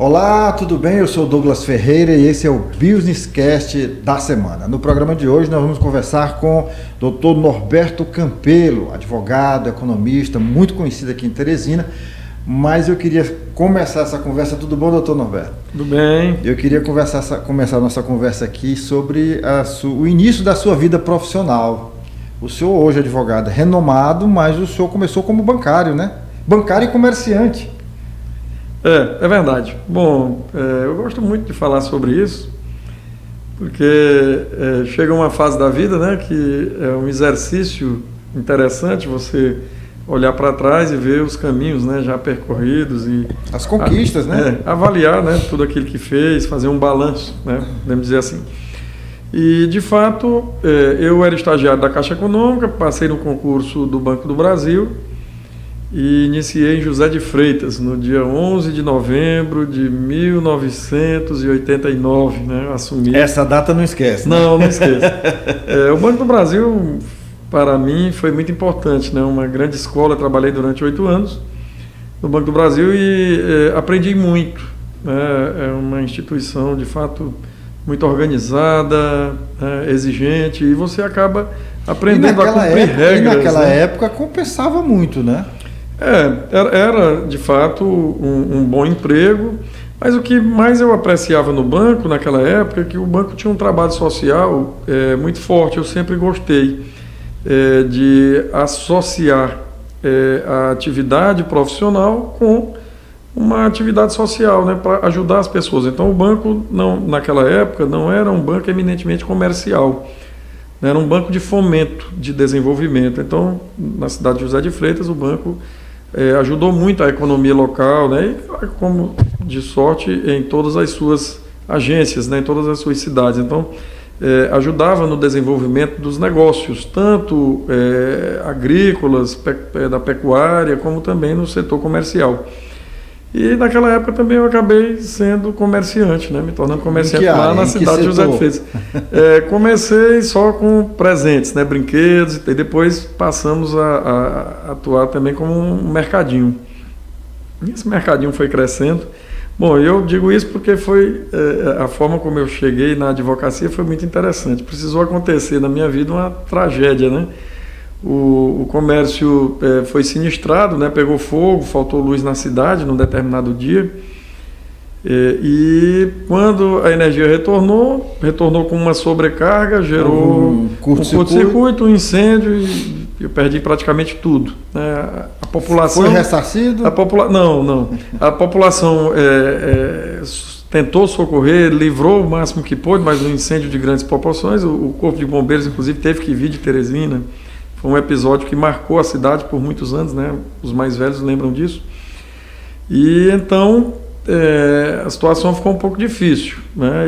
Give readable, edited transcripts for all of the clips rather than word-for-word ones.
Olá, tudo bem? Eu sou Douglas Ferreira e esse é o Businesscast da semana. No programa de hoje nós vamos conversar com o Dr. Norberto Campelo, advogado, economista, muito conhecido aqui em Teresina, mas eu queria começar essa conversa. Tudo bom, doutor Norberto? Tudo bem. Eu queria começar a nossa conversa aqui sobre o início da sua vida profissional. O senhor hoje é advogado renomado, mas o senhor começou como bancário, né? Bancário e comerciante. É verdade. Bom, eu gosto muito de falar sobre isso, porque chega uma fase da vida, né, que é um exercício interessante você olhar para trás e ver os caminhos, né, já percorridos e as conquistas, né? Avaliar, né, tudo aquilo que fez, fazer um balanço, né, podemos dizer assim. E, de fato, eu era estagiário da Caixa Econômica, passei no concurso do Banco do Brasil e iniciei em José de Freitas, no dia 11 de novembro de 1989, né? Assumi. Essa data não esquece, né? Não esqueço. O Banco do Brasil, para mim, foi muito importante, né? Uma grande escola, trabalhei durante 8 anos no Banco do Brasil e aprendi muito, né? É uma instituição, de fato, muito organizada, exigente, e você acaba aprendendo a cumprir regras. E naquela época compensava muito, né? Era de fato um bom emprego, mas o que mais eu apreciava no banco naquela época é que o banco tinha um trabalho social muito forte. Eu sempre gostei de associar a atividade profissional com uma atividade social, né, para ajudar as pessoas. Então o banco naquela época não era um banco eminentemente comercial, era um banco de fomento, de desenvolvimento. Então, na cidade de José de Freitas, o banco ajudou muito a economia local, né? E, como de sorte, em todas as suas agências, né? Em todas as suas cidades. Então, ajudava no desenvolvimento dos negócios, tanto agrícolas, da pecuária, como também no setor comercial. E naquela época também eu acabei sendo comerciante, né? Me tornando comerciante lá na cidade de José de Freitas. Comecei só com presentes, né? Brinquedos, e depois passamos a atuar também como um mercadinho. E esse mercadinho foi crescendo. Bom, eu digo isso porque foi a forma como eu cheguei na advocacia foi muito interessante. Precisou acontecer na minha vida uma tragédia, né? O comércio foi sinistrado, né? Pegou fogo, faltou luz na cidade num determinado dia. E quando a energia retornou com uma sobrecarga, gerou um curto-circuito, um incêndio e eu perdi praticamente tudo, né? A população... Foi ressarcido? Não. A população tentou socorrer, livrou o máximo que pôde, mas um incêndio de grandes proporções. O Corpo de Bombeiros, inclusive, teve que vir de Teresina. Foi um episódio que marcou a cidade por muitos anos, né? Os mais velhos lembram disso. E então a situação ficou um pouco difícil, né?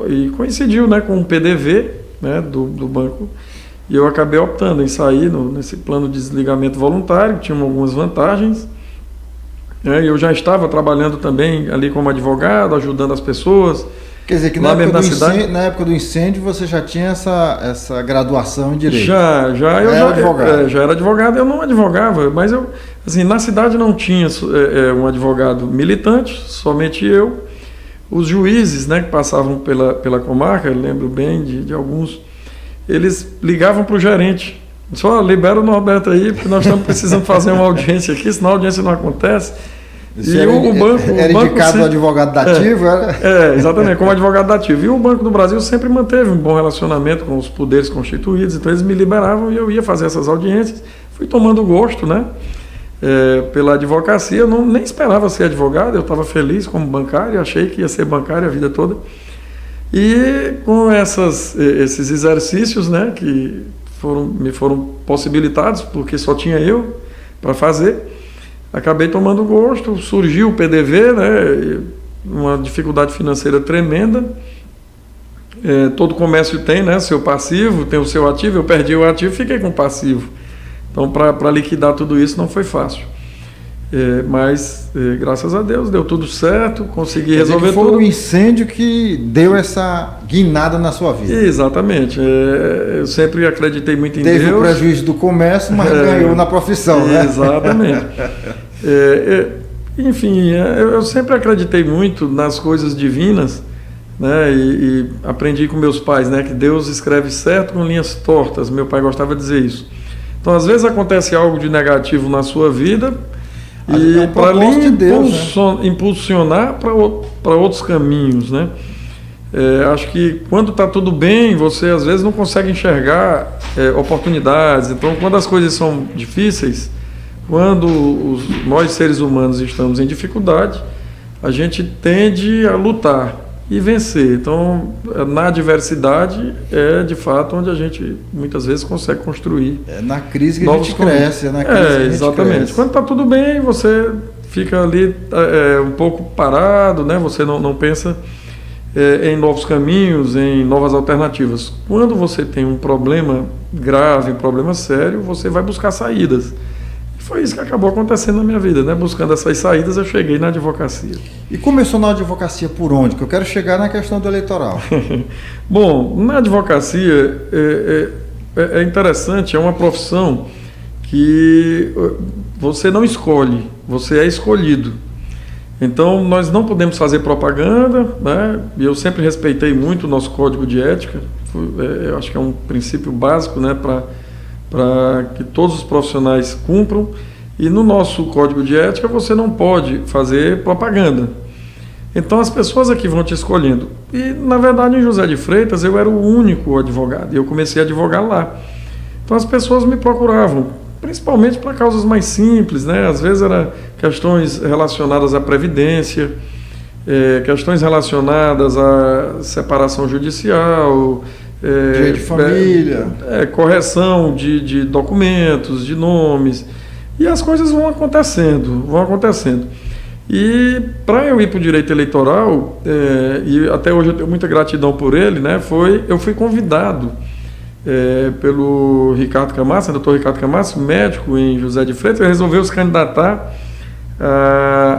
E coincidiu, né, com o PDV, né, do banco, e eu acabei optando em sair nesse plano de desligamento voluntário, que tinha algumas vantagens. Eu já estava trabalhando também ali como advogado, ajudando as pessoas. Quer dizer que na época do incêndio você já tinha essa graduação em direito? Eu já era advogado. Eu não advogava, mas na cidade não tinha um advogado militante, somente eu. Os juízes, né, que passavam pela comarca, eu lembro bem de alguns, eles ligavam para o gerente. Só libera o Norberto aí, porque nós estamos precisando fazer uma audiência aqui, senão a audiência não acontece. O banco indicado o advogado dativo? Exatamente, como advogado dativo. E o Banco do Brasil sempre manteve um bom relacionamento com os poderes constituídos, então eles me liberavam e eu ia fazer essas audiências. Fui tomando gosto, né, pela advocacia. Eu nem esperava ser advogado, eu estava feliz como bancário, achei que ia ser bancário a vida toda. E com esses exercícios, né, que me foram possibilitados, porque só tinha eu para fazer, acabei tomando gosto. Surgiu o PDV, né, uma dificuldade financeira tremenda. Todo comércio tem, né, seu passivo, tem o seu ativo. Eu perdi o ativo e fiquei com o passivo. Então, para liquidar tudo isso não foi fácil. Mas, graças a Deus, deu tudo certo, consegui resolver tudo. Foi o incêndio que deu essa guinada na sua vida. Exatamente. Eu sempre acreditei muito em Deus. Teve o prejuízo do comércio, mas ganhou na profissão, né? Exatamente. Enfim, eu sempre acreditei muito nas coisas divinas, né? E aprendi com meus pais, né? Que Deus escreve certo com linhas tortas. Meu pai gostava de dizer isso. Então, às vezes acontece algo de negativo na sua vida e para lhe impulsionar para outros caminhos, né? Acho que quando está tudo bem, você às vezes não consegue enxergar oportunidades. Então, quando as coisas são difíceis, quando nós seres humanos estamos em dificuldade, a gente tende a lutar e vencer. Então, na adversidade é de fato onde a gente muitas vezes consegue construir. É na crise que a gente cresce. Exatamente. Quando está tudo bem, você fica ali um pouco parado, né? Você não pensa em novos caminhos, em novas alternativas. Quando você tem um problema grave, um problema sério, você vai buscar saídas. Foi isso que acabou acontecendo na minha vida, né? Buscando essas saídas, eu cheguei na advocacia. E começou na advocacia por onde? Que eu quero chegar na questão do eleitoral. Bom, na advocacia é interessante, é uma profissão que você não escolhe, você é escolhido. Então, nós não podemos fazer propaganda, né? E eu sempre respeitei muito o nosso código de ética. Eu acho que é um princípio básico, né? Para que todos os profissionais cumpram. E no nosso código de ética você não pode fazer propaganda. Então as pessoas aqui vão te escolhendo. E na verdade em José de Freitas eu era o único advogado e eu comecei a advogar lá. Então as pessoas me procuravam, principalmente para causas mais simples, né? Às vezes eram questões relacionadas à previdência, questões relacionadas à separação judicial, direito de família, correção de documentos, de nomes, e as coisas vão acontecendo. E para eu ir para o direito eleitoral, e até hoje eu tenho muita gratidão por ele, né? Eu fui convidado pelo Ricardo Camasso, doutor Ricardo Camasso, médico em José de Freitas, resolveu se candidatar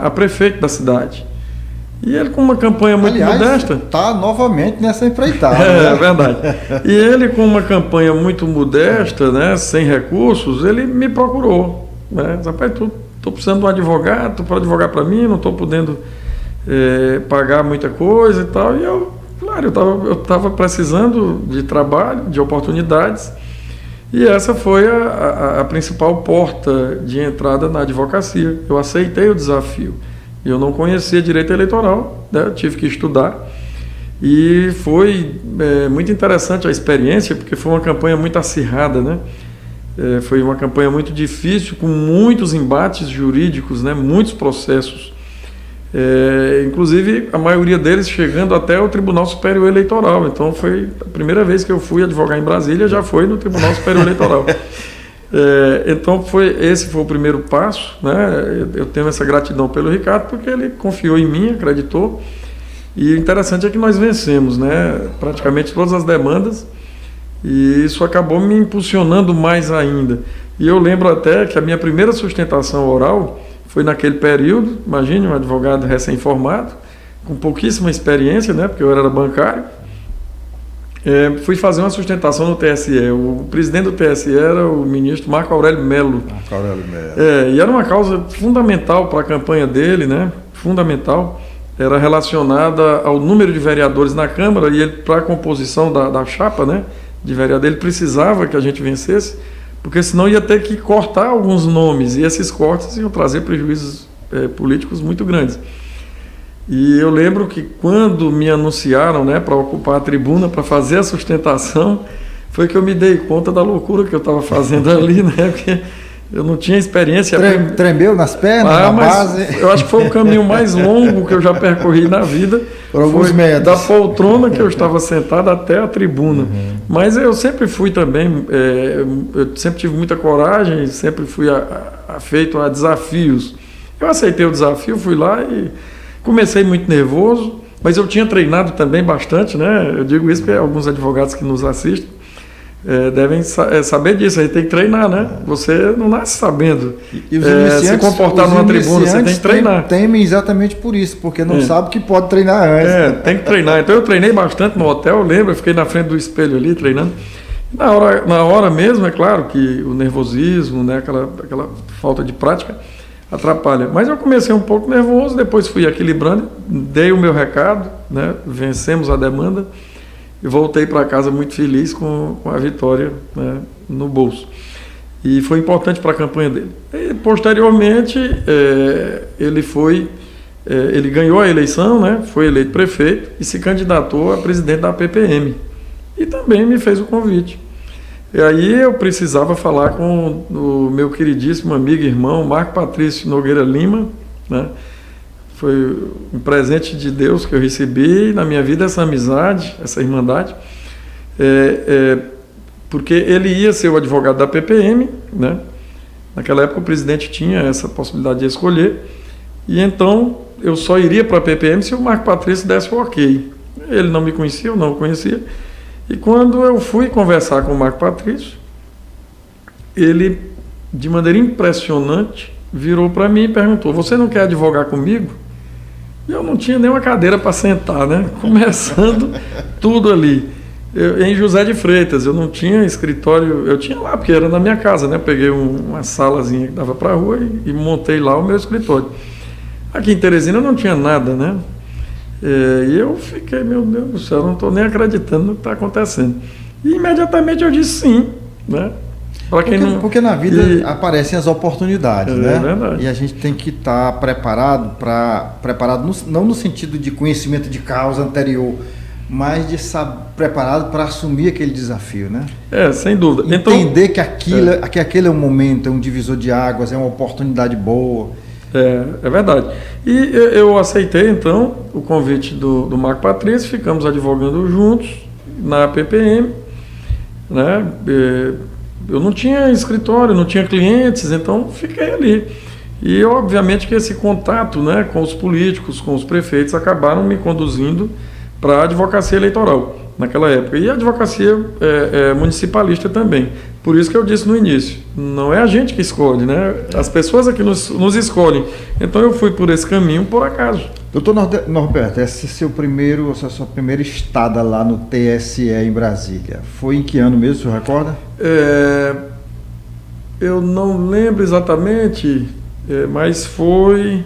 a prefeito da cidade. E ele com uma campanha muito modesta... está novamente nessa empreitada. É verdade. E ele com uma campanha muito modesta, né, sem recursos, ele me procurou. Né? Rapaz, estou precisando de um advogado, tu pode advogar para mim, não estou podendo pagar muita coisa e tal. E eu estava precisando de trabalho, de oportunidades. E essa foi a principal porta de entrada na advocacia. Eu aceitei o desafio. Eu não conhecia direito eleitoral, né? Tive que estudar e foi muito interessante a experiência, porque foi uma campanha muito acirrada, né? Foi uma campanha muito difícil, com muitos embates jurídicos, né? Muitos processos, inclusive a maioria deles chegando até o Tribunal Superior Eleitoral. Então foi a primeira vez que eu fui advogar em Brasília, já foi no Tribunal Superior Eleitoral. Então esse foi o primeiro passo, né? Eu tenho essa gratidão pelo Ricardo, porque ele confiou em mim, acreditou, e o interessante é que nós vencemos, né? Praticamente todas as demandas, e isso acabou me impulsionando mais ainda. E eu lembro até que a minha primeira sustentação oral foi naquele período. Imagine um advogado recém-formado, com pouquíssima experiência, né? Porque eu era bancário. Fui fazer uma sustentação no TSE. O presidente do TSE era o ministro Marco Aurélio Melo. E era uma causa fundamental para a campanha dele, né? Fundamental. Era relacionada ao número de vereadores na Câmara, e ele, para a composição da chapa, né, de vereador, ele precisava que a gente vencesse, porque senão ia ter que cortar alguns nomes, e esses cortes iam trazer prejuízos políticos muito grandes. E eu lembro que quando me anunciaram, né, para ocupar a tribuna, para fazer a sustentação, foi que eu me dei conta da loucura que eu estava fazendo ali, né, porque eu não tinha experiência. Tremeu nas pernas, na base? Eu acho que foi o caminho mais longo que eu já percorri na vida. Por alguns metros. Da poltrona que eu estava sentado até a tribuna. Uhum. Mas eu sempre fui também, eu sempre tive muita coragem, sempre fui afeito a desafios. Eu aceitei o desafio, fui lá e comecei muito nervoso, mas eu tinha treinado também bastante, né? Eu digo isso porque alguns advogados que nos assistem devem saber disso. A gente tem que treinar, né? Você não nasce sabendo se comportar numa tribuna, você tem que treinar. Temem exatamente por isso, porque não sabe que pode treinar antes. Tem que treinar. Então eu treinei bastante no hotel, eu lembro, eu fiquei na frente do espelho ali treinando. Na hora mesmo, é claro que o nervosismo, né? aquela falta de prática, atrapalha. Mas eu comecei um pouco nervoso, depois fui equilibrando, dei o meu recado, né? Vencemos a demanda e voltei para casa muito feliz com a vitória, né, no bolso. E foi importante para a campanha dele. E, posteriormente, ele ganhou a eleição, né, foi eleito prefeito e se candidatou a presidente da PPM. E também me fez o convite. E aí eu precisava falar com o meu queridíssimo amigo e irmão Marco Patrício Nogueira Lima, né? Foi um presente de Deus que eu recebi na minha vida, essa amizade, essa irmandade, porque ele ia ser o advogado da PPM, né? Naquela época o presidente tinha essa possibilidade de escolher, e então eu só iria para a PPM se o Marco Patrício desse o ok. Ele não me conhecia, eu não o conhecia. E quando eu fui conversar com o Marco Patrício, ele, de maneira impressionante, virou para mim e perguntou: você não quer advogar comigo? E eu não tinha nem uma cadeira para sentar, né? Começando tudo ali. Em José de Freitas, eu não tinha escritório, eu tinha lá, porque era na minha casa, né? Peguei uma salazinha que dava para a rua e montei lá o meu escritório. Aqui em Teresina não tinha nada, né? E eu fiquei, meu Deus do céu, não estou nem acreditando no que está acontecendo. E imediatamente eu disse sim, né? Porque na vida aparecem as oportunidades, né? Verdade. E a gente tem que estar preparado não no sentido de conhecimento de causa anterior, mas de estar preparado para assumir aquele desafio, né? Sem dúvida. Entender que aquele é um momento, é um divisor de águas, é uma oportunidade boa. É verdade. E eu aceitei, então, o convite do Marco Patrício, ficamos advogando juntos na PPM, né? Eu não tinha escritório, não tinha clientes, então fiquei ali. E, obviamente, que esse contato, né, com os políticos, com os prefeitos, acabaram me conduzindo para a advocacia eleitoral naquela época. E a advocacia municipalista também. Por isso que eu disse no início, não é a gente que escolhe, né? As pessoas aqui nos escolhem. Então eu fui por esse caminho por acaso. Doutor Norberto, essa é a sua primeira estada lá no TSE em Brasília. Foi em que ano mesmo, o senhor recorda? Eu não lembro exatamente, mas foi,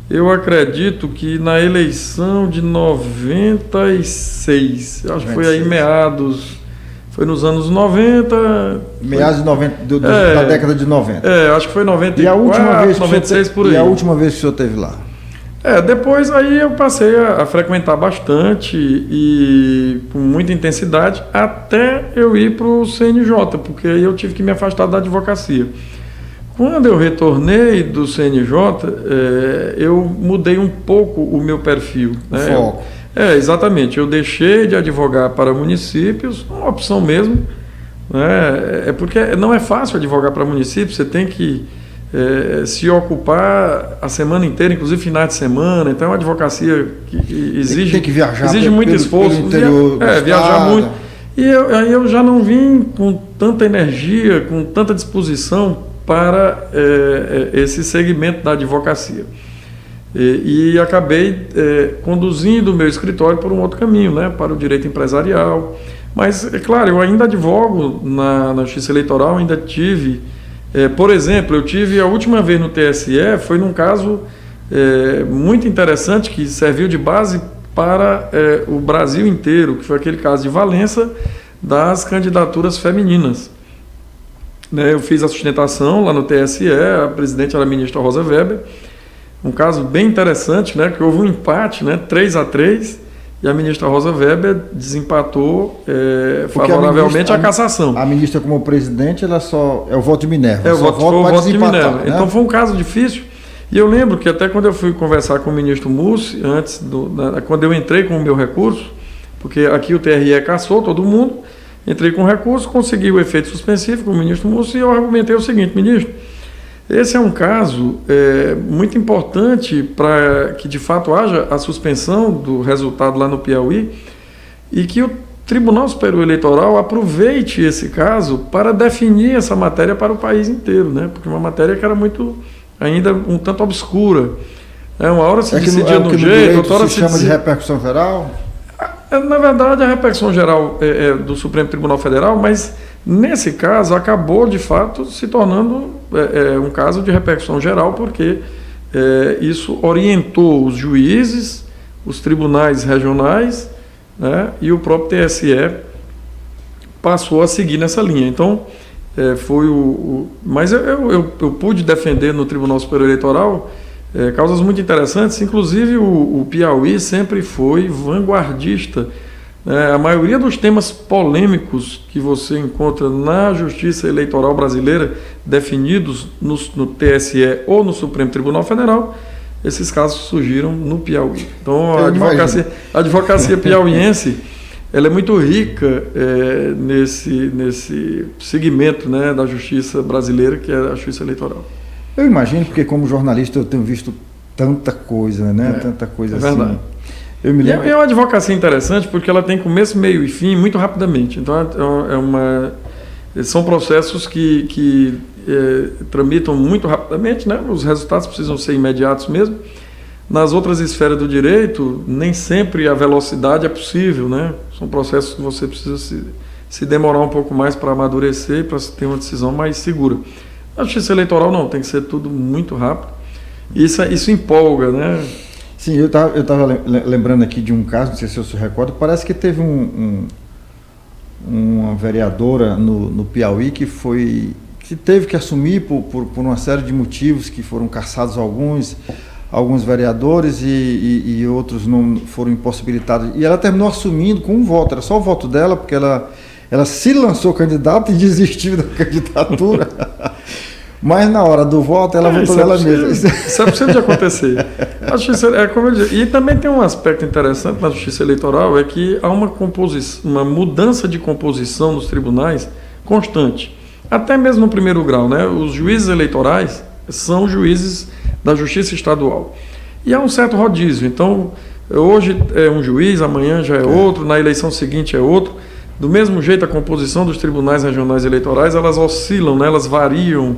eu acredito que na eleição de 96, acho que foi aí meados... Foi nos anos 90... Meados de 90, da década de 90. Acho que foi 94, e a última vez 96 por aí. E a última vez que o senhor esteve lá? Depois aí eu passei a frequentar bastante e com muita intensidade até eu ir para o CNJ, porque aí eu tive que me afastar da advocacia. Quando eu retornei do CNJ, eu mudei um pouco o meu perfil, né? Foco. Exatamente. Eu deixei de advogar para municípios, uma opção mesmo, né? Porque não é fácil advogar para municípios, você tem que se ocupar a semana inteira, inclusive finais de semana. Então é uma advocacia que exige, tem que viajar, exige muito esforço, pelo interior viajar muito. E aí eu já não vim com tanta energia, com tanta disposição para esse segmento da advocacia. E acabei conduzindo o meu escritório por um outro caminho, né, para o direito empresarial. Mas, é claro, eu ainda advogo na Justiça Eleitoral, ainda tive... por exemplo, eu tive a última vez no TSE, foi num caso muito interessante que serviu de base para o Brasil inteiro, que foi aquele caso de Valença das candidaturas femininas. Eu fiz a sustentação lá no TSE, a presidente era a ministra Rosa Weber. Um caso bem interessante, né, que houve um empate, né, 3-3, e a ministra Rosa Weber desempatou favoravelmente a cassação. A ministra, como presidente, ela só é o voto de Minerva. Foi o voto de Minerva. Né? Então foi um caso difícil. E eu lembro que até quando eu fui conversar com o ministro Mussi, quando eu entrei com o meu recurso, porque aqui o TRE cassou todo mundo, entrei com o recurso, consegui o efeito suspensivo com o ministro Mussi e eu argumentei o seguinte: ministro, esse é um caso muito importante para que de fato haja a suspensão do resultado lá no Piauí e que o Tribunal Superior Eleitoral aproveite esse caso para definir essa matéria para o país inteiro, né? Porque uma matéria que era ainda um tanto obscura. Uma hora se decidia de um jeito, outra hora se chama de repercussão geral? Na verdade, a repercussão geral é do Supremo Tribunal Federal, mas Nesse caso, acabou de fato se tornando um caso de repercussão geral, porque isso orientou os juízes, os tribunais regionais, né, e o próprio TSE passou a seguir nessa linha. Então, mas eu pude defender no Tribunal Superior Eleitoral causas muito interessantes, inclusive o Piauí sempre foi vanguardista. A maioria dos temas polêmicos que você encontra na Justiça Eleitoral brasileira, definidos no TSE ou no Supremo Tribunal Federal, esses casos surgiram no Piauí. Então, a advocacia piauiense, ela é muito rica nesse segmento, né, da justiça brasileira, que é a justiça eleitoral. Eu imagino, porque como jornalista eu tenho visto tanta coisa, né? Tanta coisa assim. Verdade. É uma advocacia interessante porque ela tem começo, meio e fim muito rapidamente. Então, são processos que tramitam muito rapidamente, né? Os resultados precisam ser imediatos mesmo. Nas outras esferas do direito, nem sempre a velocidade é possível, né? São processos que você precisa se demorar um pouco mais para amadurecer, para ter uma decisão mais segura. Na justiça eleitoral não, tem que ser tudo muito rápido. Isso empolga, né? Sim, eu estava lembrando aqui de um caso, não sei se eu se recordo, parece que teve uma vereadora no Piauí que teve que assumir por uma série de motivos, que foram cassados alguns vereadores e outros não foram impossibilitados. E ela terminou assumindo com um voto, era só o voto dela, porque ela se lançou candidata e desistiu da candidatura. Mas na hora do voto ela votou dela mesma. Isso é possível de acontecer. A justiça, como eu disse, e também tem um aspecto interessante na justiça eleitoral, é que há uma mudança de composição nos tribunais constante. Até mesmo no primeiro grau, né? Os juízes eleitorais são juízes da justiça estadual. E há um certo rodízio. Então, hoje é um juiz, amanhã já é outro, na eleição seguinte é outro. Do mesmo jeito, a composição dos tribunais regionais eleitorais, elas oscilam, né? Elas variam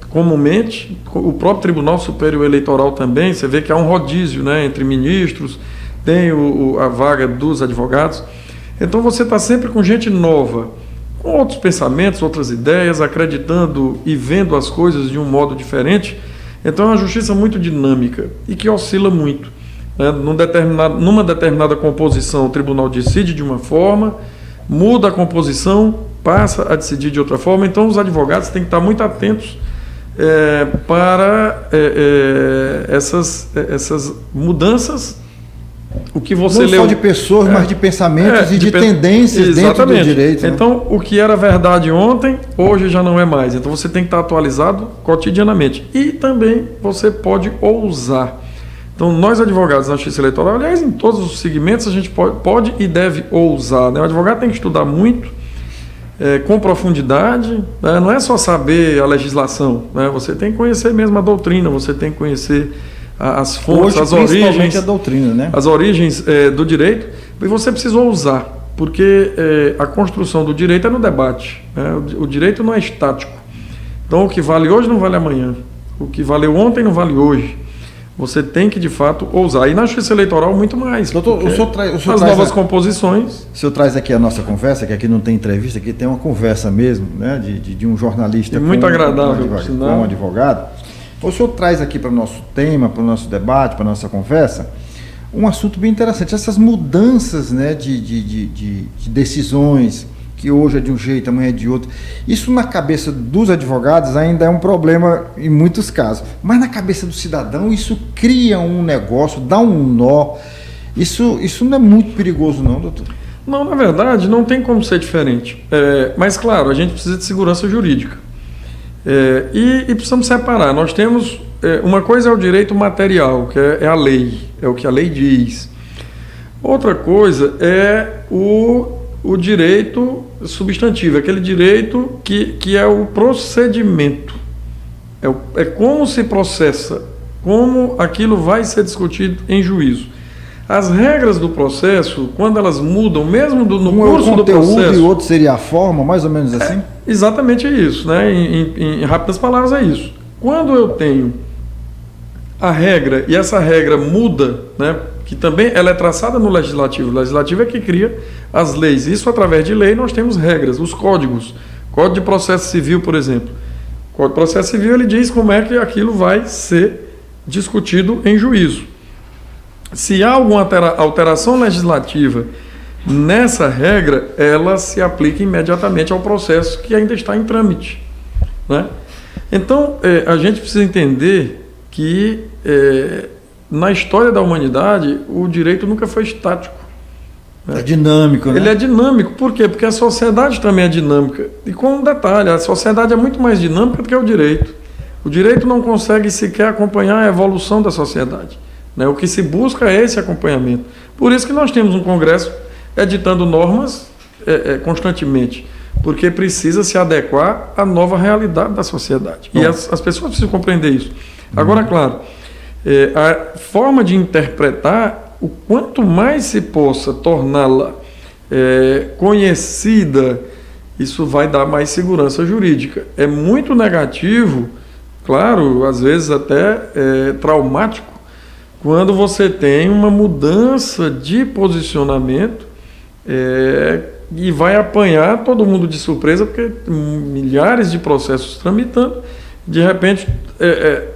comumente. O próprio Tribunal Superior Eleitoral também, você vê que há um rodízio, né, entre ministros, tem a vaga dos advogados. Então você está sempre com gente nova, com outros pensamentos, outras ideias, acreditando e vendo as coisas de um modo diferente. Então é uma justiça muito dinâmica e que oscila muito. Numa determinada composição, o tribunal decide de uma forma, muda a composição, passa a decidir de outra forma. Então os advogados têm que estar muito atentos para essas mudanças. O que você não leu, só de pessoas, mas de pensamentos e de tendências exatamente. Dentro do direito. Né? Então, o que era verdade ontem, hoje já não é mais. Então, você tem que estar atualizado cotidianamente. E também você pode ousar. Então, nós advogados na justiça eleitoral, aliás, em todos os segmentos, a gente pode e deve ousar. Né? O advogado tem que estudar muito, com profundidade. Né? Não é só saber a legislação. Né? Você tem que conhecer mesmo a doutrina, você tem que conhecer as fontes, hoje, as origens, a doutrina, né? As origens do direito, e você precisa ousar, porque a construção do direito é no debate. Né? O direito não é estático. Então, o que vale hoje não vale amanhã. O que valeu ontem não vale hoje. Você tem que, de fato, ousar. E na justiça eleitoral, muito mais. Doutor, o senhor as novas composições... O senhor traz aqui a nossa conversa, que aqui não tem entrevista, aqui tem uma conversa mesmo, né? de um jornalista muito agradável, com um advogado. O senhor traz aqui para o nosso tema, para o nosso debate, para a nossa conversa, um assunto bem interessante. Essas mudanças, né, de decisões, que hoje é de um jeito, amanhã é de outro. Isso na cabeça dos advogados ainda é um problema em muitos casos. Mas na cabeça do cidadão isso cria um negócio, dá um nó. Isso não é muito perigoso não, doutor? Não, na verdade não tem como ser diferente. Mas claro, a gente precisa de segurança jurídica. E precisamos separar. Nós temos uma coisa é o direito material, que é a lei, é o que a lei diz. Outra coisa é o direito substantivo, aquele direito que é o procedimento, é como se processa, como aquilo vai ser discutido em juízo. As regras do processo, quando elas mudam, mesmo no curso do processo... Um é o conteúdo e o outro seria a forma, mais ou menos assim? Exatamente isso, né? Em rápidas palavras é isso. Quando eu tenho a regra, e essa regra muda, né, que também ela é traçada no legislativo. O legislativo é que cria as leis. Isso, através de lei, nós temos regras, os códigos. Código de Processo Civil, por exemplo. O Código de Processo Civil, ele diz como é que aquilo vai ser discutido em juízo. Se há alguma alteração legislativa nessa regra, ela se aplica imediatamente ao processo que ainda está em trâmite, né? Então, a gente precisa entender que na história da humanidade o direito nunca foi estático. É dinâmico, né? Ele é dinâmico. Por quê? Porque a sociedade também é dinâmica. E com um detalhe, a sociedade é muito mais dinâmica do que o direito. O direito não consegue sequer acompanhar a evolução da sociedade, né? O que se busca é esse acompanhamento. Por isso que nós temos um Congresso editando normas constantemente, porque precisa se adequar à nova realidade da sociedade. Bom. E as pessoas precisam compreender isso. Agora, claro, a forma de interpretar, o quanto mais se possa torná-la conhecida, isso vai dar mais segurança jurídica. É muito negativo, claro, às vezes até traumático, quando você tem uma mudança de posicionamento e vai apanhar todo mundo de surpresa, porque milhares de processos tramitando, de repente,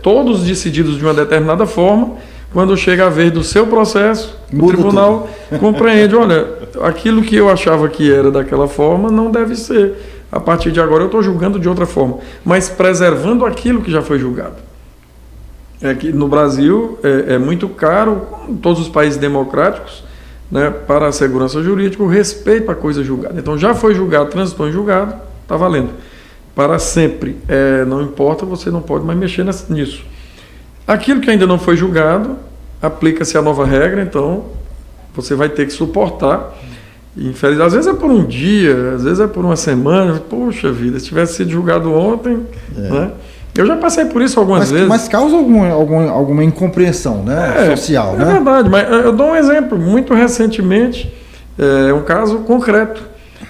todos decididos de uma determinada forma, quando chega a vez do seu processo, o tribunal compreende, olha, aquilo que eu achava que era daquela forma não deve ser. A partir de agora eu estou julgando de outra forma, mas preservando aquilo que já foi julgado. Que no Brasil é muito caro, em todos os países democráticos, né, para a segurança jurídica, o respeito à coisa julgada. Então já foi julgado, transitou em julgado, está valendo. Para sempre. Não importa, você não pode mais mexer nisso. Aquilo que ainda não foi julgado, aplica-se a nova regra, então você vai ter que suportar. Infelizmente, às vezes é por um dia, às vezes é por uma semana. Poxa vida, se tivesse sido julgado ontem, né? Eu já passei por isso algumas vezes. Mas causa alguma incompreensão, né? Social, né? É verdade, mas eu dou um exemplo. Muito recentemente, um caso concreto,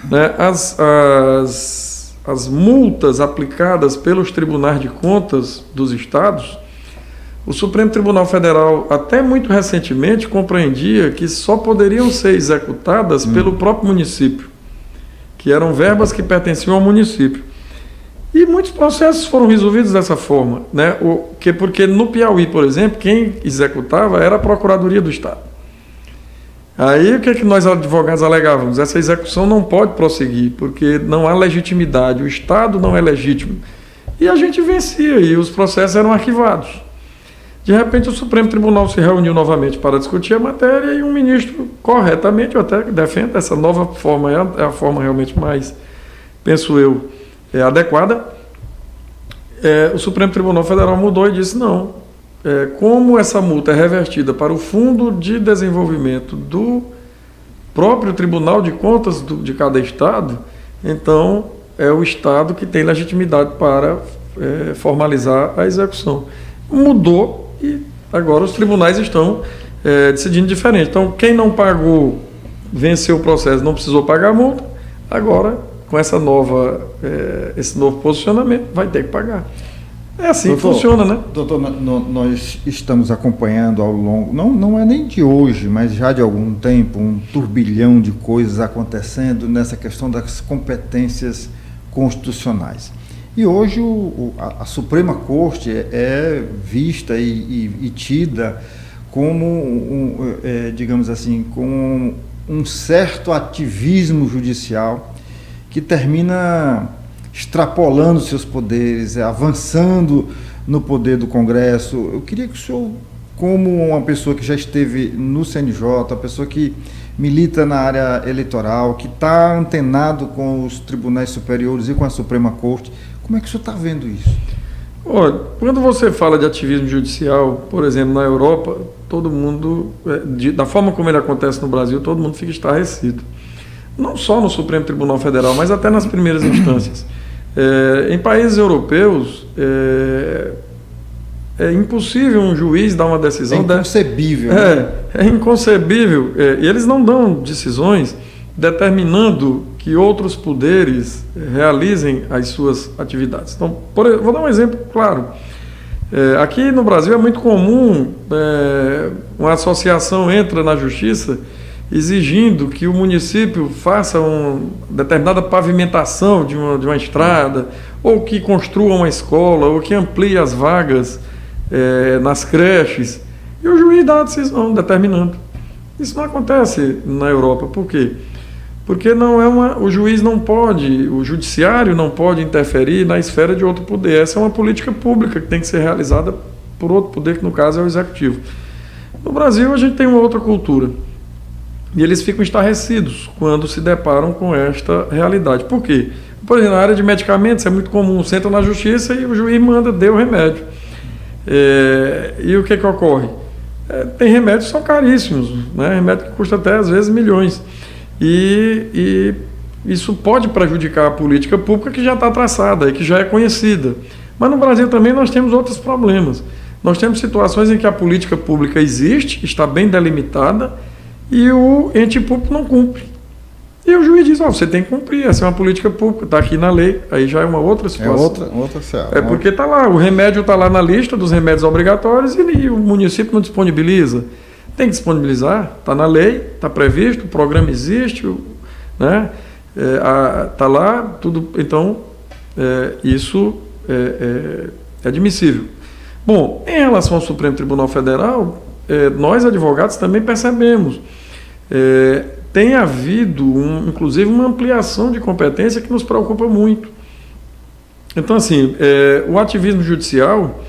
né? As multas aplicadas pelos tribunais de contas dos estados, o Supremo Tribunal Federal, até muito recentemente, compreendia que só poderiam ser executadas pelo próprio município, que eram verbas que pertenciam ao município. E muitos processos foram resolvidos dessa forma, né? Porque no Piauí, por exemplo, quem executava era a Procuradoria do Estado. Aí o que nós advogados alegávamos? Essa execução não pode prosseguir, porque não há legitimidade, o Estado não é legítimo. E a gente vencia, e os processos eram arquivados. De repente o Supremo Tribunal se reuniu novamente para discutir a matéria e um ministro, corretamente, eu até defendo, essa nova forma é a forma realmente mais, penso eu, adequada. O Supremo Tribunal Federal mudou e disse não, como essa multa é revertida para o Fundo de Desenvolvimento do próprio Tribunal de Contas de cada Estado, então é o Estado que tem legitimidade para formalizar a execução. Mudou e agora os tribunais estão decidindo diferente. Então, quem não pagou, venceu o processo, não precisou pagar a multa, agora, com esse novo posicionamento, vai ter que pagar. É assim, doutor, que funciona, né? Doutor, nós estamos acompanhando ao longo, não é nem de hoje, mas já de algum tempo, um turbilhão de coisas acontecendo nessa questão das competências constitucionais. E hoje a Suprema Corte é vista e tida como, digamos assim, com um certo ativismo judicial que termina extrapolando seus poderes, avançando no poder do Congresso. Eu queria que o senhor, como uma pessoa que já esteve no CNJ, uma pessoa que milita na área eleitoral, que está antenado com os tribunais superiores e com a Suprema Corte, como é que o senhor está vendo isso? Olha, quando você fala de ativismo judicial, por exemplo, na Europa, todo mundo, da forma como ele acontece no Brasil, todo mundo fica estarrecido. Não só no Supremo Tribunal Federal, mas até nas primeiras instâncias. Em países europeus, é impossível um juiz dar uma decisão... É inconcebível. Né? É inconcebível. E eles não dão decisões determinando que outros poderes realizem as suas atividades. Então, vou dar um exemplo claro. Aqui no Brasil é muito comum uma associação entra na justiça exigindo que o município faça uma determinada pavimentação de uma estrada, ou que construa uma escola, ou que amplie as vagas nas creches, e o juiz dá a decisão determinando. Isso não acontece na Europa. Por quê? Porque o juiz não pode, o judiciário não pode interferir na esfera de outro poder. Essa é uma política pública que tem que ser realizada por outro poder, que no caso é o executivo. No Brasil a gente tem uma outra cultura. E eles ficam estarrecidos quando se deparam com esta realidade. Por quê? Por exemplo, na área de medicamentos é muito comum, você entra na justiça e o juiz manda, dê o remédio. E o que ocorre? Tem remédios que são caríssimos, né? Remédio que custa até às vezes milhões. E isso pode prejudicar a política pública que já está traçada e que já é conhecida. Mas no Brasil também nós temos outros problemas. Nós temos situações em que a política pública existe, está bem delimitada, e o ente público não cumpre. E o juiz diz, você tem que cumprir, essa é uma política pública, está aqui na lei, aí já é uma outra situação. Porque está lá, o remédio está lá na lista dos remédios obrigatórios e o município não disponibiliza. Tem que disponibilizar, está na lei, está previsto, o programa existe, né? Está lá, tudo. Então, isso é admissível. Bom, em relação ao Supremo Tribunal Federal, nós advogados também percebemos. Tem havido, inclusive, uma ampliação de competência que nos preocupa muito. Então, assim, o ativismo judicial,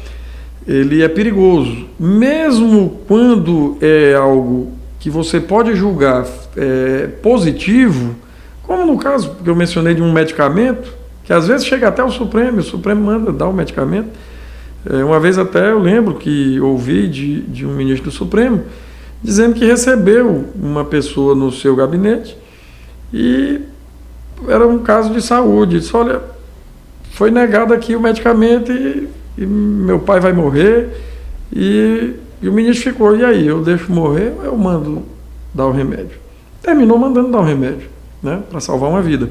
ele é perigoso, mesmo quando é algo que você pode julgar positivo, como no caso que eu mencionei de um medicamento, que às vezes chega até o Supremo manda dar o medicamento. Uma vez até eu lembro que ouvi de um ministro do Supremo dizendo que recebeu uma pessoa no seu gabinete e era um caso de saúde. Disse, olha, foi negado aqui o medicamento e meu pai vai morrer, e o ministro ficou, e aí, eu deixo morrer ou eu mando dar o remédio? Terminou mandando dar o remédio, né, para salvar uma vida.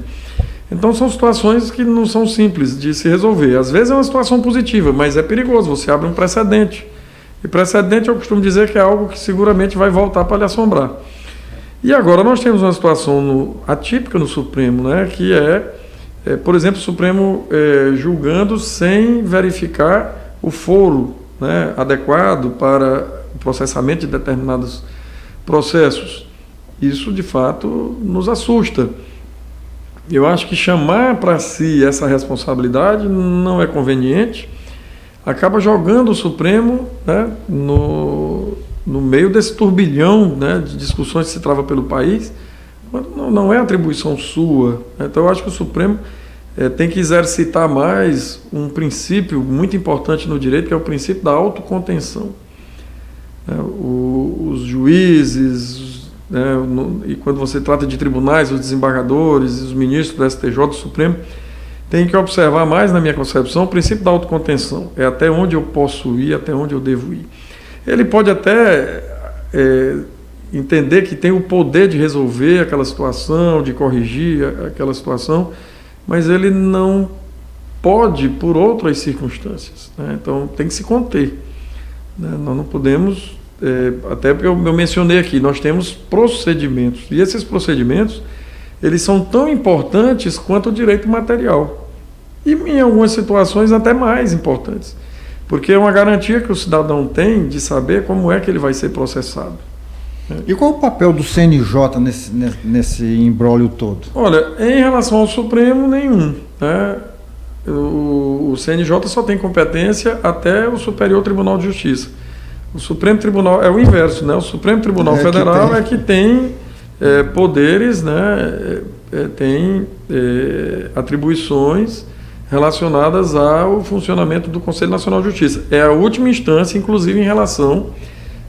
Então são situações que não são simples de se resolver. Às vezes é uma situação positiva, mas é perigoso, você abre um precedente. E precedente eu costumo dizer que é algo que seguramente vai voltar para lhe assombrar. E agora nós temos uma situação atípica no Supremo, né, que por exemplo, o Supremo julgando sem verificar o foro, né, adequado para o processamento de determinados processos. Isso, de fato, nos assusta. Eu acho que chamar para si essa responsabilidade não é conveniente, acaba jogando o Supremo, né, no meio desse turbilhão, né, de discussões que se trava pelo país, quando não é atribuição sua. Então eu acho que o Supremo tem que exercitar mais um princípio muito importante no direito, que é o princípio da autocontenção. Os juízes, e quando você trata de tribunais, os desembargadores, os ministros do STJ, do Supremo, tem que observar mais, na minha concepção, o princípio da autocontenção. É até onde eu posso ir, até onde eu devo ir. Ele pode até entender que tem o poder de resolver aquela situação, de corrigir aquela situação, mas ele não pode por outras circunstâncias, né? Então tem que se conter, né? Nós não podemos, até porque eu mencionei aqui, nós temos procedimentos, e esses procedimentos eles são tão importantes quanto o direito material, e em algumas situações até mais importantes, porque é uma garantia que o cidadão tem de saber como é que ele vai ser processado. E qual o papel do CNJ nesse imbróglio todo? Olha, em relação ao Supremo, nenhum, né? O CNJ só tem competência até o Superior Tribunal de Justiça. O Supremo Tribunal é o inverso, né? O Supremo Tribunal Federal é que tem poderes, né? Tem atribuições relacionadas ao funcionamento do Conselho Nacional de Justiça. É a última instância, inclusive, em relação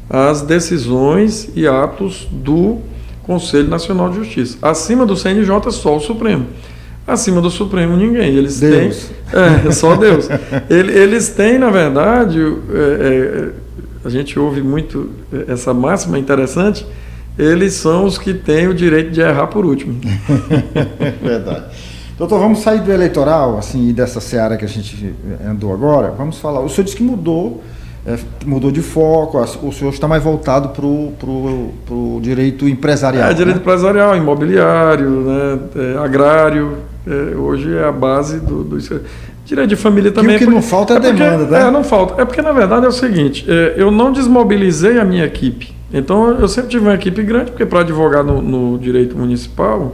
às decisões e atos do Conselho Nacional de Justiça. Acima do CNJ, só o Supremo. Acima do Supremo, ninguém. Eles Deus. têm... só Deus. Eles têm, na verdade, a gente ouve muito essa máxima interessante, eles são os que têm o direito de errar por último. Verdade. Doutor, vamos sair do eleitoral, assim, dessa seara que a gente andou agora. Vamos falar. O senhor disse que mudou de foco, o senhor está mais voltado para o direito empresarial. Direito empresarial, imobiliário, né, agrário, hoje é a base do direito de família também. O que não falta é demanda, né? Não falta. É porque, na verdade, é o seguinte, eu não desmobilizei a minha equipe. Então, eu sempre tive uma equipe grande, porque para advogar no direito municipalismo,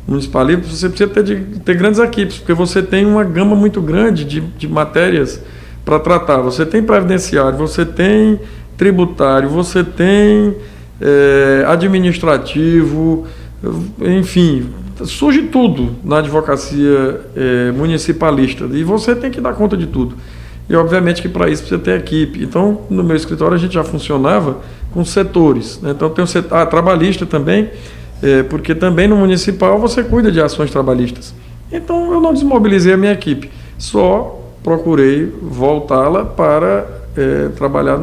você precisa ter grandes equipes, porque você tem uma gama muito grande de matérias para tratar. Você tem previdenciário, você tem tributário, você tem administrativo, enfim, surge tudo na advocacia municipalista e você tem que dar conta de tudo. E obviamente que para isso precisa ter equipe. Então, no meu escritório a gente já funcionava com setores, né? Então tem o setor trabalhista também, porque também no municipal você cuida de ações trabalhistas. Então eu não desmobilizei a minha equipe, só procurei voltá-la para trabalhar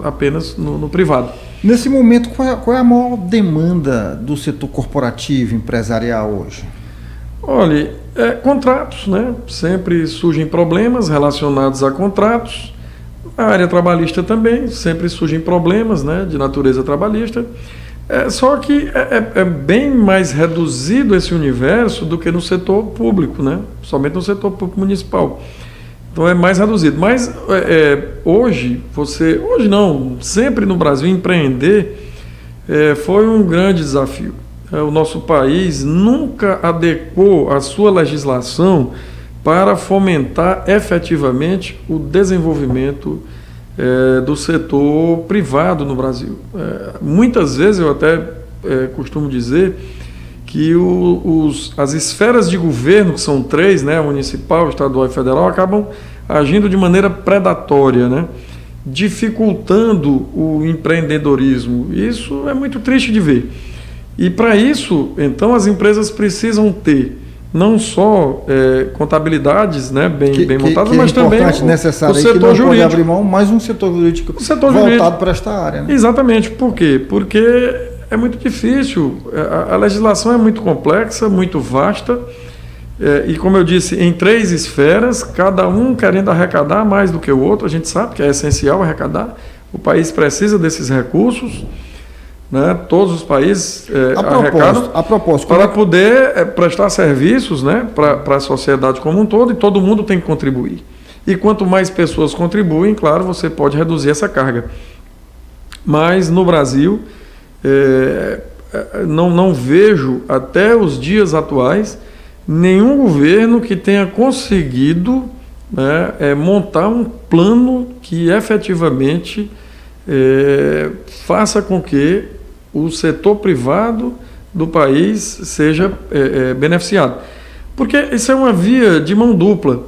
apenas no privado. Nesse momento, qual é a maior demanda do setor corporativo, empresarial hoje? Olha, contratos, né? Sempre surgem problemas relacionados a contratos. Na área trabalhista também, sempre surgem problemas, né, de natureza trabalhista. Só que é bem mais reduzido esse universo do que no setor público, né? Somente no setor público municipal. Então é mais reduzido. Mas hoje não, sempre no Brasil empreender foi um grande desafio. O nosso país nunca adequou a sua legislação para fomentar efetivamente o desenvolvimento do setor privado no Brasil. Muitas vezes eu até costumo dizer que as esferas de governo, que são 3, né, municipal, estadual e federal, acabam agindo de maneira predatória, né, dificultando o empreendedorismo. Isso é muito triste de ver. E para isso, então, as empresas precisam ter não só contabilidades, né, bem montadas, mas também necessário, o setor que não jurídico. Pode abrir mão, mais um setor jurídico voltado para esta área. Né? Exatamente. Por quê? Porque é muito difícil, a legislação é muito complexa, muito vasta, e como eu disse, em 3 esferas, cada um querendo arrecadar mais do que o outro. A gente sabe que é essencial arrecadar, o país precisa desses recursos, né? Todos os países arrecadam para poder prestar serviços, né, para a sociedade como um todo, e todo mundo tem que contribuir. E quanto mais pessoas contribuem, claro, você pode reduzir essa carga. Mas no Brasil, não vejo até os dias atuais nenhum governo que tenha conseguido, né, montar um plano que efetivamente faça com que o setor privado do país seja beneficiado. Porque isso é uma via de mão dupla.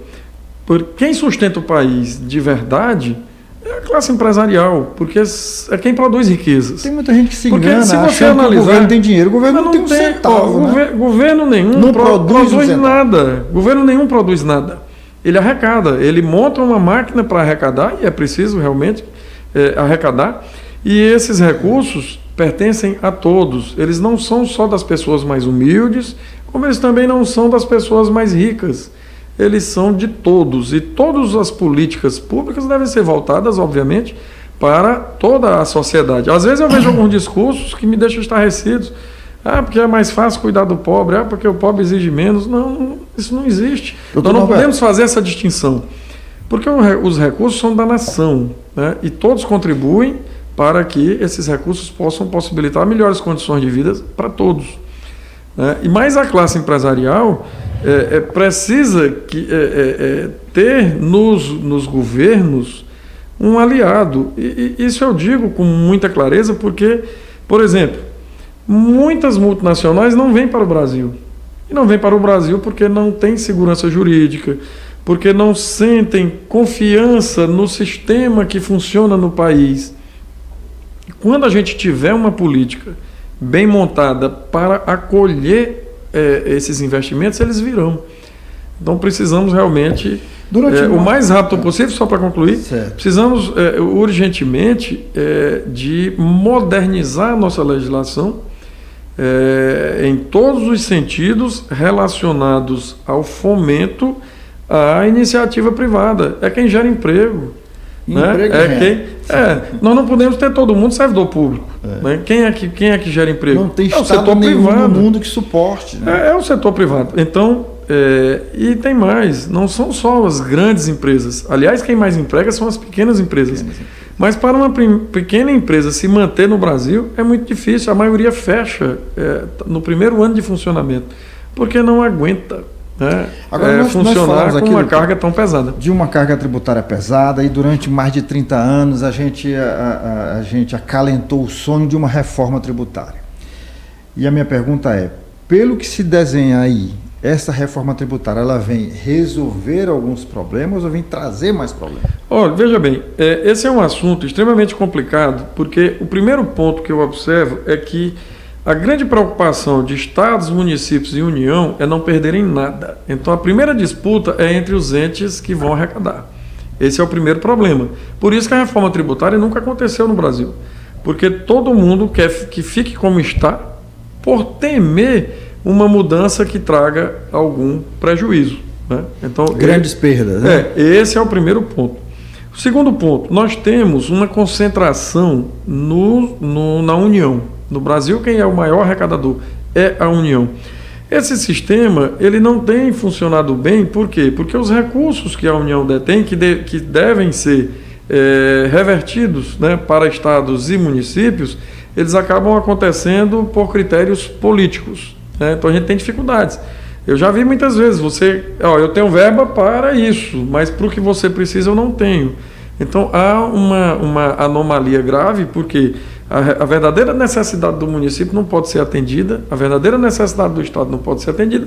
Quem sustenta o país de verdade é a classe empresarial, porque é quem produz riquezas. Tem muita gente que se engana, porque se você analisar, o governo tem dinheiro, o governo não tem um centavo. Governo nenhum não produz nada. Governo nenhum produz nada. Ele arrecada, ele monta uma máquina para arrecadar, e é preciso realmente arrecadar, e esses recursos pertencem a todos. Eles não são só das pessoas mais humildes, como eles também não são das pessoas mais ricas. Eles são de todos, e todas as políticas públicas devem ser voltadas, obviamente, para toda a sociedade. Às vezes eu vejo alguns discursos que me deixam estarrecidos. Porque é mais fácil cuidar do pobre, porque o pobre exige menos. Não, isso não existe. Nós não podemos fazer essa distinção, porque os recursos são da nação, né? E todos contribuem para que esses recursos possam possibilitar melhores condições de vida para todos, né? E mais a classe empresarial precisa ter nos governos um aliado. E isso eu digo com muita clareza, porque, por exemplo, muitas multinacionais não vêm para o Brasil. E não vêm para o Brasil porque não tem segurança jurídica, porque não sentem confiança no sistema que funciona no país. Quando a gente tiver uma política bem montada para acolher esses investimentos, eles virão. Então precisamos realmente, o mais rápido possível, só para concluir, precisamos urgentemente de modernizar a nossa legislação em todos os sentidos relacionados ao fomento à iniciativa privada. É quem gera emprego. Emprego nós não podemos ter todo mundo servidor público. Né? Quem é que gera emprego? Não tem o estado setor nenhum privado. no mundo que suporte. Né? É o setor privado. Então, e tem mais, não são só as grandes empresas. Aliás, quem mais emprega são as pequenas empresas. Mas para uma pequena empresa se manter no Brasil é muito difícil. A maioria fecha no primeiro ano de funcionamento, porque não aguenta. Agora, funcionar com uma carga tão pesada. De uma carga tributária pesada, e durante mais de 30 anos a gente acalentou o sonho de uma reforma tributária. E a minha pergunta é, pelo que se desenha aí, essa reforma tributária, ela vem resolver alguns problemas ou vem trazer mais problemas? Olha, veja bem, esse é um assunto extremamente complicado, porque o primeiro ponto que eu observo é que a grande preocupação de estados, municípios e União é não perderem nada. Então, a primeira disputa é entre os entes que vão arrecadar. Esse é o primeiro problema. Por isso que a reforma tributária nunca aconteceu no Brasil. Porque todo mundo quer que fique como está, por temer uma mudança que traga algum prejuízo. Né? Então, grandes perdas. Né? Esse é o primeiro ponto. O segundo ponto, nós temos uma concentração na União. No Brasil, quem é o maior arrecadador é a União. Esse sistema ele não tem funcionado bem, por quê? Porque os recursos que a União detém, que devem ser revertidos, né, para estados e municípios, eles acabam acontecendo por critérios políticos. Né? Então a gente tem dificuldades. Eu já vi muitas vezes, eu tenho verba para isso, mas para o que você precisa eu não tenho. Então há uma anomalia grave, porque a verdadeira necessidade do município não pode ser atendida, a verdadeira necessidade do Estado não pode ser atendida,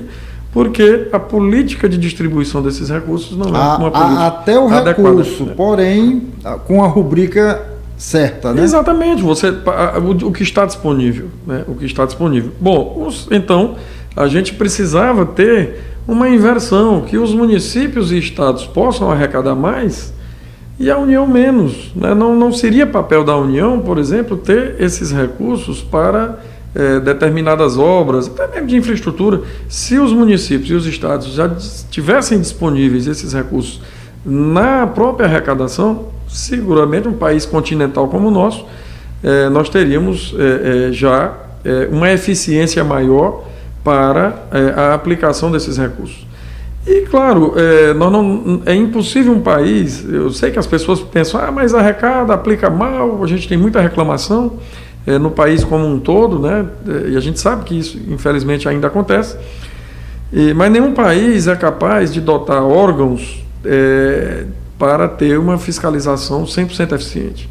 porque a política de distribuição desses recursos não é uma política até o adequada, recurso, né? Porém, com a rubrica certa, né? Exatamente, o que está disponível. Né? O que está disponível. Bom, então, a gente precisava ter uma inversão, que os municípios e estados possam arrecadar mais e a União menos. Né? Não seria papel da União, por exemplo, ter esses recursos para determinadas obras, até mesmo de infraestrutura. Se os municípios e os estados já tivessem disponíveis esses recursos na própria arrecadação, seguramente um país continental como o nosso, nós teríamos já uma eficiência maior para a aplicação desses recursos. E, claro, é impossível um país, eu sei que as pessoas pensam, mas arrecada, aplica mal, a gente tem muita reclamação no país como um todo, né? E a gente sabe que isso, infelizmente, ainda acontece, mas nenhum país é capaz de dotar órgãos para ter uma fiscalização 100% eficiente.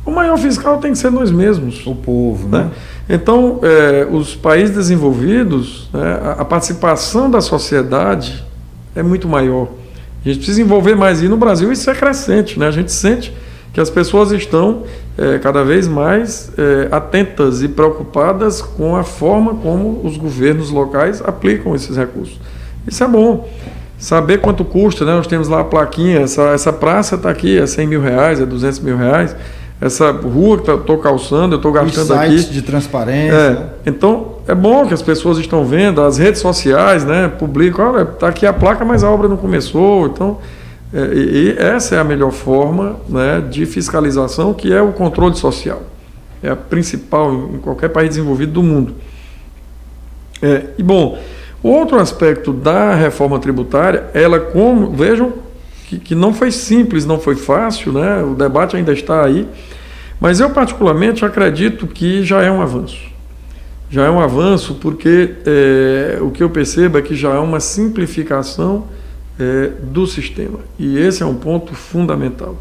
O maior fiscal tem que ser nós mesmos. O povo, né? Então, os países desenvolvidos, a participação da sociedade é muito maior. A gente precisa envolver mais. E no Brasil isso é crescente, né? A gente sente que as pessoas estão cada vez mais atentas e preocupadas com a forma como os governos locais aplicam esses recursos. Isso é bom. Saber quanto custa, né? Nós temos lá a plaquinha, essa praça está aqui, é 100 mil reais, é 200 mil reais. Essa rua que eu estou calçando, eu estou gastando aqui. Sites de transparência. Então, é bom que as pessoas estão vendo, as redes sociais, né, publicam, olha, está aqui a placa, mas a obra não começou. Então, e essa é a melhor forma, né, de fiscalização, que é o controle social. É a principal em qualquer país desenvolvido do mundo. E, bom, outro aspecto da reforma tributária, vejam, que não foi simples, não foi fácil, né? O debate ainda está aí, mas eu particularmente acredito que já é um avanço. Já é um avanço porque o que eu percebo é que já há uma simplificação do sistema, e esse é um ponto fundamental.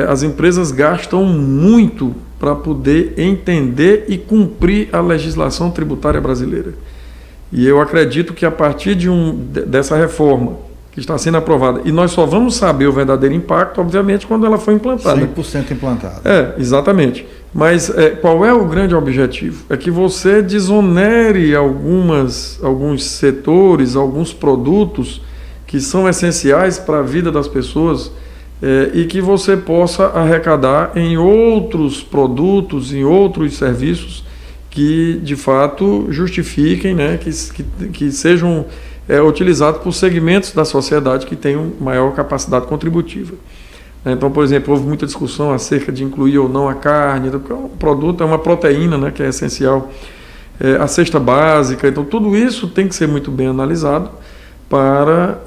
As empresas gastam muito para poder entender e cumprir a legislação tributária brasileira, e eu acredito que a partir dessa reforma que está sendo aprovada, e nós só vamos saber o verdadeiro impacto, obviamente, quando ela for implantada. 100% implantada. Exatamente. Mas qual é o grande objetivo? É que você desonere alguns setores, alguns produtos que são essenciais para a vida das pessoas, e que você possa arrecadar em outros produtos, em outros serviços que de fato justifiquem, né, que sejam utilizados por segmentos da sociedade que tenham maior capacidade contributiva. Então, por exemplo, houve muita discussão acerca de incluir ou não a carne, porque é um produto, é uma proteína, né, que é essencial, a cesta básica. Então, tudo isso tem que ser muito bem analisado para,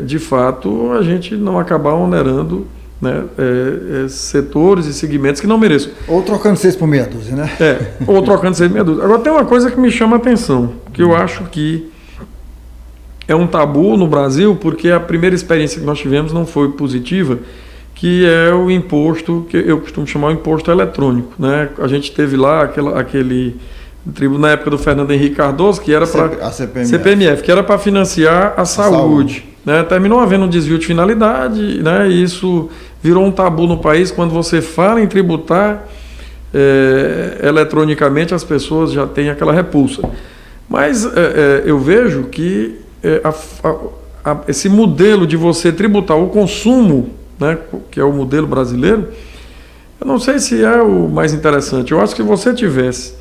de fato, a gente não acabar onerando, né, setores e segmentos que não mereçam. Ou trocando 6 por meia dúzia, né? Ou trocando 6 por meia dúzia. Agora, tem uma coisa que me chama a atenção, que eu acho que é um tabu no Brasil, porque a primeira experiência que nós tivemos não foi positiva, que é o imposto, que eu costumo chamar o imposto eletrônico, né? A gente teve lá aquele tributo na época do Fernando Henrique Cardoso, que era para CPMF, que era para financiar a saúde. Né? Terminou havendo um desvio de finalidade, né? E isso virou um tabu no país. Quando você fala em tributar eletronicamente, as pessoas já têm aquela repulsa. Mas eu vejo que esse modelo de você tributar o consumo, né, que é o modelo brasileiro, eu não sei se é o mais interessante. Eu acho que se você tivesse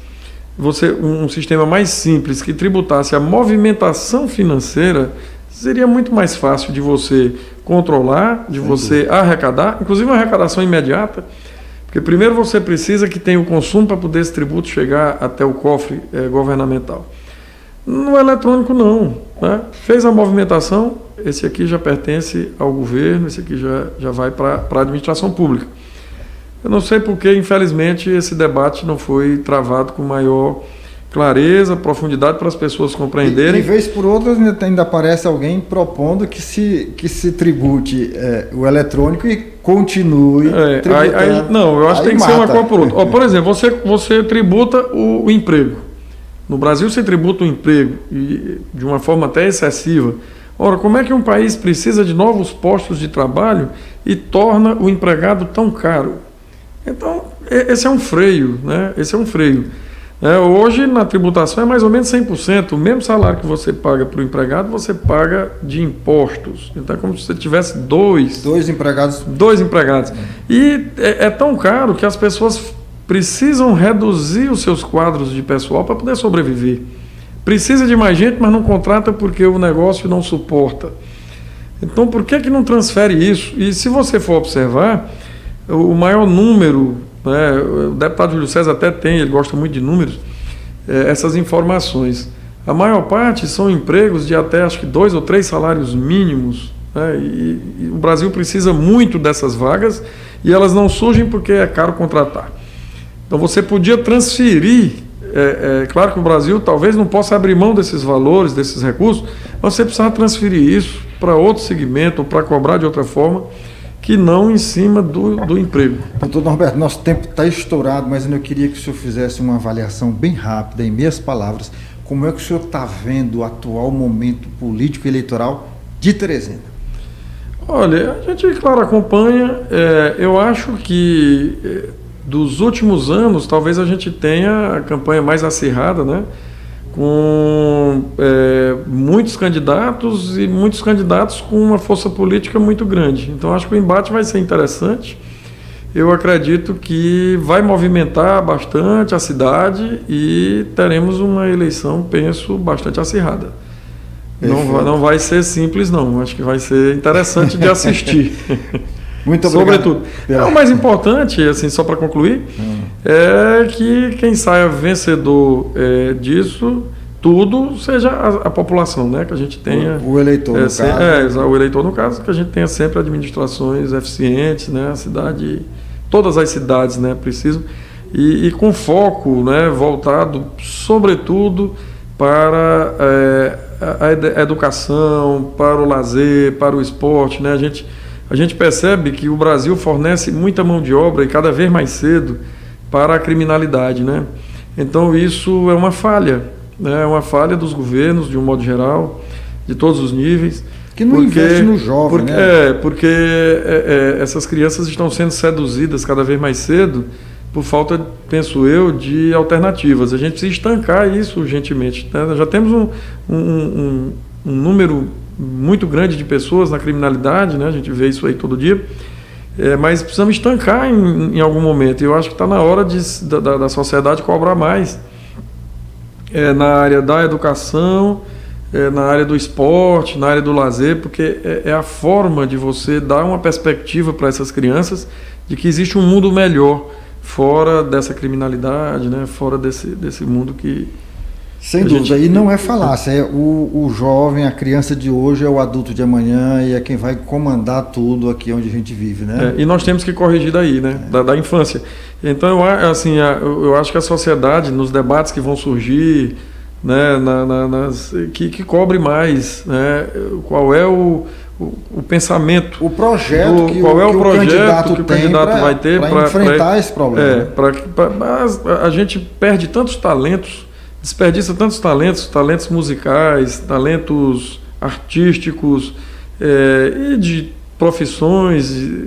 um sistema mais simples que tributasse a movimentação financeira, seria muito mais fácil de você controlar, de você arrecadar, inclusive uma arrecadação imediata, porque primeiro você precisa que tenha o consumo para poder esse tributo chegar até o cofre governamental. No eletrônico não, né? Fez a movimentação, esse aqui já pertence ao governo, esse aqui já vai para a administração pública. Eu não sei porque, infelizmente, esse debate não foi travado com maior clareza, profundidade para as pessoas compreenderem. E de vez por outra ainda aparece alguém propondo que se tribute o eletrônico e continue tributando. Não, eu acho que tem que ser uma coisa por outra. Por exemplo, você tributa o emprego. No Brasil, você tributa o emprego e de uma forma até excessiva. Ora, como é que um país precisa de novos postos de trabalho e torna o empregado tão caro? Então, esse é um freio, né? Esse é um freio. Hoje, na tributação, é mais ou menos 100%. O mesmo salário que você paga para o empregado, você paga de impostos. Então, é como se você tivesse dois empregados. E é tão caro que as pessoas precisam reduzir os seus quadros de pessoal para poder sobreviver. Precisa de mais gente, mas não contrata porque o negócio não suporta. Então, por que não transfere isso? E se você for observar, o maior número, né, o deputado Júlio César até tem, ele gosta muito de números, essas informações. A maior parte são empregos de até, acho que 2 ou 3 salários mínimos, né, e o Brasil precisa muito dessas vagas e elas não surgem porque é caro contratar. Então, você podia transferir, claro que o Brasil talvez não possa abrir mão desses valores, desses recursos, mas você precisa transferir isso para outro segmento, ou para cobrar de outra forma, que não em cima do emprego. Doutor Norberto, nosso tempo está estourado, mas eu queria que o senhor fizesse uma avaliação bem rápida, em meias palavras, como é que o senhor está vendo o atual momento político e eleitoral de Teresina? Olha, a gente, claro, acompanha. Eu acho que dos últimos anos, talvez a gente tenha a campanha mais acirrada, né? Com muitos candidatos e muitos candidatos com uma força política muito grande. Então, acho que o embate vai ser interessante. Eu acredito que vai movimentar bastante a cidade e teremos uma eleição, penso, bastante acirrada. Não vai ser simples, não. Acho que vai ser interessante de assistir. Muito obrigado. Sobretudo. O mais importante, assim, só para concluir, é que quem saia vencedor disso tudo seja a população, né? Que a gente tenha... O eleitor, no caso. O eleitor, no caso, que a gente tenha sempre administrações eficientes, né? A cidade, todas as cidades, né, precisam, e com foco, né, voltado, sobretudo, para a educação, para o lazer, para o esporte, né? A gente percebe que o Brasil fornece muita mão de obra e cada vez mais cedo para a criminalidade, né? Então isso é uma falha, né? É uma falha dos governos, de um modo geral, de todos os níveis. Que não investe no jovem, né? Porque essas crianças estão sendo seduzidas cada vez mais cedo por falta, penso eu, de alternativas. A gente precisa estancar isso urgentemente, né? Já temos um número muito grande de pessoas na criminalidade, né? A gente vê isso aí todo dia, mas precisamos estancar em algum momento. E eu acho que está na hora da sociedade cobrar mais na área da educação, na área do esporte, na área do lazer, porque é a forma de você dar uma perspectiva para essas crianças de que existe um mundo melhor fora dessa criminalidade, né? Fora desse mundo que... Sem dúvida, e não é falácia, o jovem, a criança de hoje é o adulto de amanhã e é quem vai comandar tudo aqui onde a gente vive, né? E nós temos que corrigir daí, né? Da infância. Então, eu acho que a sociedade, nos debates que vão surgir, né, que cobre mais, né, qual é o pensamento, o projeto que o candidato vai ter para enfrentar esse problema. A gente perde tantos talentos, desperdiça tantos talentos musicais, talentos artísticos e de profissões.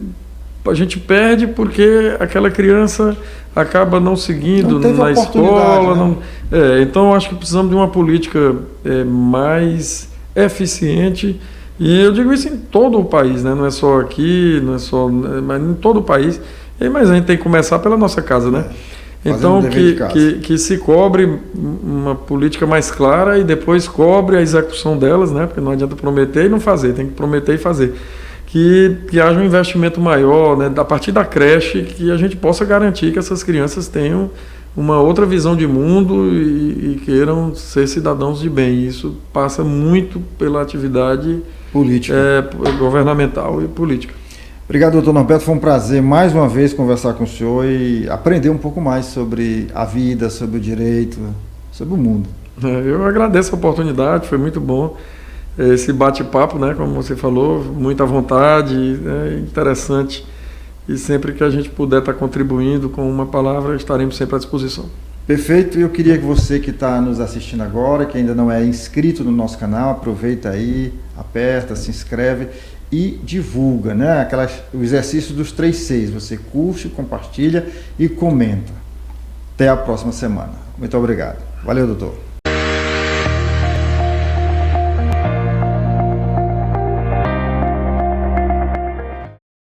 A gente perde porque aquela criança acaba não seguindo na escola. Né? Então, eu acho que precisamos de uma política mais eficiente. E eu digo isso em todo o país, né? Não é só aqui, mas em todo o país. Mas a gente tem que começar pela nossa casa, né? Então, que se cobre uma política mais clara e depois cobre a execução delas, né? Porque não adianta prometer e não fazer, tem que prometer e fazer. Que haja um investimento maior, né? A partir da creche, que a gente possa garantir que essas crianças tenham uma outra visão de mundo e queiram ser cidadãos de bem. Isso passa muito pela atividade política, governamental e política. Obrigado, doutor Norberto. Foi um prazer mais uma vez conversar com o senhor e aprender um pouco mais sobre a vida, sobre o direito, sobre o mundo. Eu agradeço a oportunidade, foi muito bom esse bate-papo, né? Como você falou, muita vontade, interessante. E sempre que a gente puder estar contribuindo com uma palavra, estaremos sempre à disposição. Perfeito, e eu queria que você que está nos assistindo agora, que ainda não é inscrito no nosso canal, aproveita aí, aperta, se inscreve e divulga, né? O exercício dos 3 Cs. Você curte, compartilha e comenta. Até a próxima semana. Muito obrigado. Valeu, doutor.